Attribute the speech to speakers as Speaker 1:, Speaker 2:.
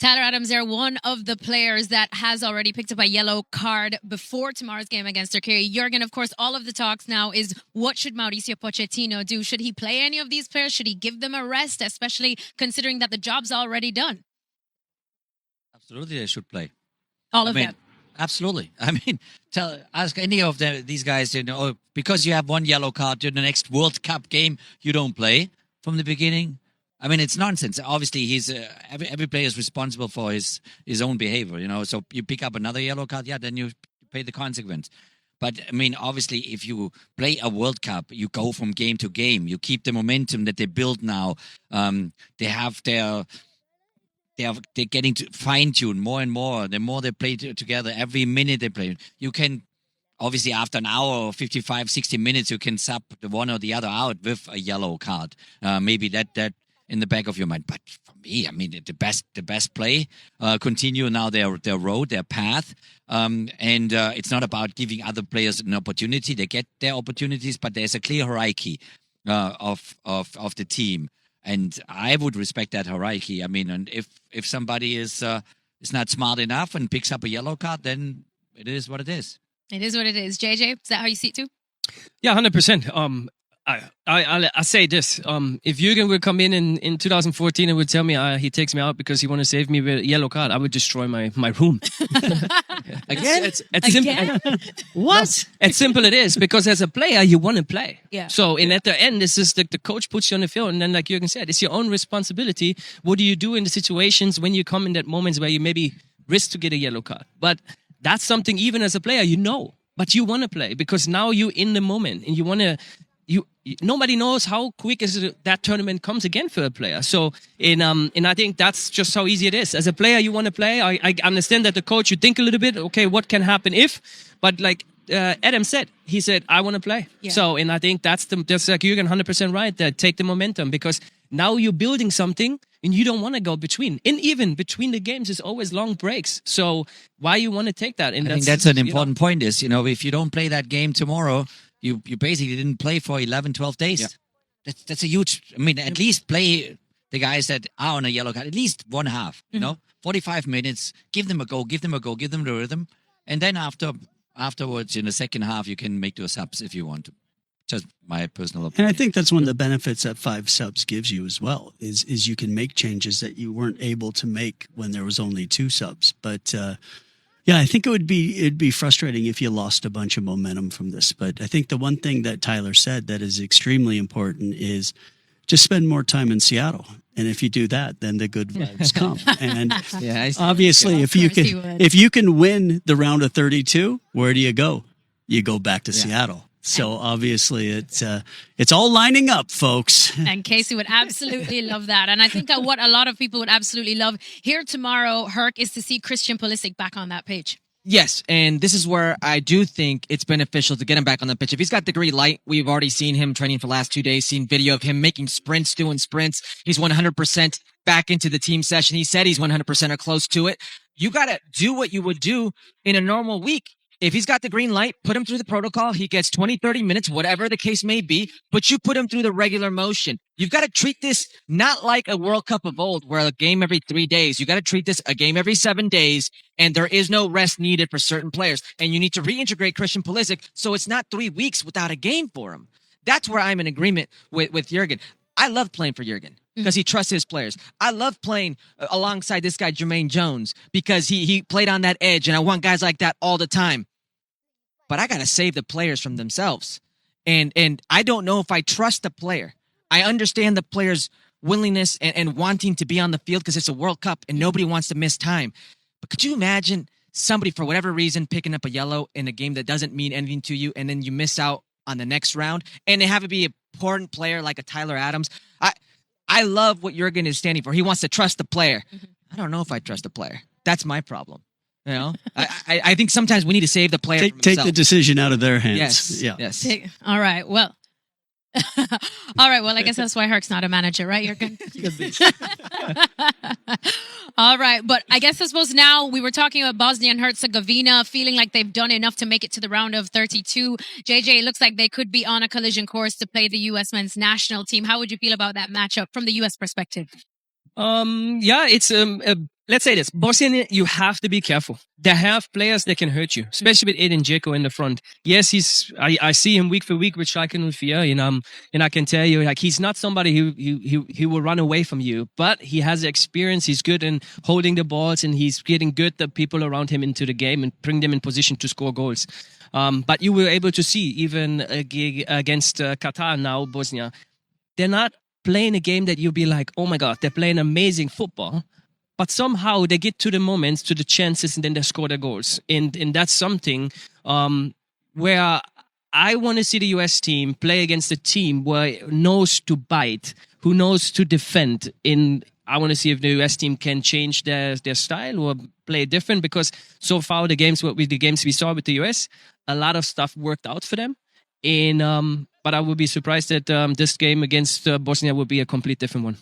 Speaker 1: Tyler Adams there, one of the players that has already picked up a yellow card before tomorrow's game against Turkey. Jurgen, of course, all of the talks now is what should Mauricio Pochettino do? Should he play any of these players? Should he give them a rest, especially considering that the job's already done?
Speaker 2: Absolutely, they should play.
Speaker 1: All of them.
Speaker 2: Absolutely. I mean, ask any of these guys, because you have one yellow card in the next World Cup game, you don't play from the beginning. I mean, it's nonsense. Obviously, he's every player is responsible for his own behavior, So you pick up another yellow card, then you pay the consequence. But, I mean, obviously, if you play a World Cup, you go from game to game. You keep the momentum that they build now. They're getting to fine-tune more and more. The more they play together, every minute they play. You can, obviously, after an hour or 55, 60 minutes, you can sub the one or the other out with a yellow card. Maybe that in the back of your mind. But for me, I mean, the best play, continue now their road, their path. And it's not about giving other players an opportunity. They get their opportunities, but there's a clear hierarchy of the team. And I would respect that hierarchy. I mean, and if somebody is not smart enough and picks up a yellow card, then it is what it is.
Speaker 1: It is what it is. JJ, is that how you see it too?
Speaker 3: Yeah, 100%. I say this: if Jurgen would come in 2014 and would tell me he takes me out because he want to save me with a yellow card, I would destroy my room.
Speaker 2: Again?
Speaker 1: Again?
Speaker 3: What? It's simple it is, because as a player you want to play.
Speaker 1: Yeah.
Speaker 3: So at the end, it's just like the coach puts you on the field, and then like Jurgen said, it's your own responsibility. What do you do in the situations when you come in that moments where you maybe risk to get a yellow card? But that's something even as a player but you want to play because now you're in the moment and you want to. Nobody knows how quick that tournament comes again for a player. So, and I think that's just how easy it is. As a player, you want to play. I understand that the coach, you think a little bit, okay, what can happen if? But like Adam said, he said, I want to play. Yeah. So, and I think that's like Jurgen 100% right. That take the momentum because now you're building something and you don't want to go between. And even between the games is always long breaks. So why you want to take that? And
Speaker 2: I think that's an important point is, if you don't play that game tomorrow, you basically didn't play for 11, 12 days. Yeah. That's a huge, I mean, at least play the guys that are on a yellow card, at least one half, 45 minutes, give them a go, give them the rhythm. And then afterwards, in the second half, you can make those subs if you want to. Just my personal opinion.
Speaker 4: And I think that's one of the benefits that 5 subs gives you as well, is you can make changes that you weren't able to make when there was only 2 subs. But, yeah, I think it'd be frustrating if you lost a bunch of momentum from this. But I think the one thing that Tyler said that is extremely important is just spend more time in Seattle. And if you do that, then the good vibes come. And obviously, if you can win the round of 32, where do you go? You go back to Seattle. So obviously it's all lining up, folks.
Speaker 1: And Casey would absolutely love that. And I think that what a lot of people would absolutely love here tomorrow, Herc, is to see Christian Pulisic back on that pitch.
Speaker 5: Yes, and this is where I do think it's beneficial to get him back on the pitch. If he's got the green light, we've already seen him training for the last 2 days, seen video of him making sprints, doing sprints. He's 100% back into the team session. He said he's 100% or close to it. You got to do what you would do in a normal week. If he's got the green light, put him through the protocol. He gets 20, 30 minutes, whatever the case may be, but you put him through the regular motion. You've got to treat this not like a World Cup of old, where a game every 3 days. You got to treat this a game every 7 days, and there is no rest needed for certain players. And you need to reintegrate Christian Pulisic so it's not 3 weeks without a game for him. That's where I'm in agreement with Jurgen. I love playing for Jurgen because he trusts his players. I love playing alongside this guy, Jermaine Jones, because he played on that edge, and I want guys like that all the time. But I got to save the players from themselves. And I don't know if I trust the player. I understand the player's willingness and wanting to be on the field because it's a World Cup and nobody wants to miss time. But could you imagine somebody, for whatever reason, picking up a yellow in a game that doesn't mean anything to you, and then you miss out on the next round, and they have to be an important player like a Tyler Adams? I love what Jurgen is standing for. He wants to trust the player. I don't know if I trust the player. That's my problem. I think sometimes we need to save the player.
Speaker 4: Take the decision out of their hands.
Speaker 5: Yes.
Speaker 1: All right. Well, I guess that's why Herc's not a manager, right? You're good. All right. But I suppose now we were talking about Bosnia and Herzegovina feeling like they've done enough to make it to the round of 32. JJ, it looks like they could be on a collision course to play the U.S. men's national team. How would you feel about that matchup from the U.S. perspective?
Speaker 3: It's a let's say this, Bosnia, you have to be careful. They have players that can hurt you, especially with Edin Dzeko in the front. Yes, I see him week for week with Schalke 04, and I can tell you, like, he's not somebody who will run away from you, but he has experience. He's good in holding the balls, and he's getting good the people around him into the game and bring them in position to score goals. But you were able to see even against Qatar now, Bosnia, they're not playing a game that you'll be like, oh my God, they're playing amazing football. But somehow they get to the moments, to the chances, and then they score their goals. And that's something where I want to see the US team play against a team where it knows to bite, who knows to defend. I want to see if the US team can change their style or play different, because so far the games we saw with the US, a lot of stuff worked out for them. But I would be surprised that this game against Bosnia would be a complete different one.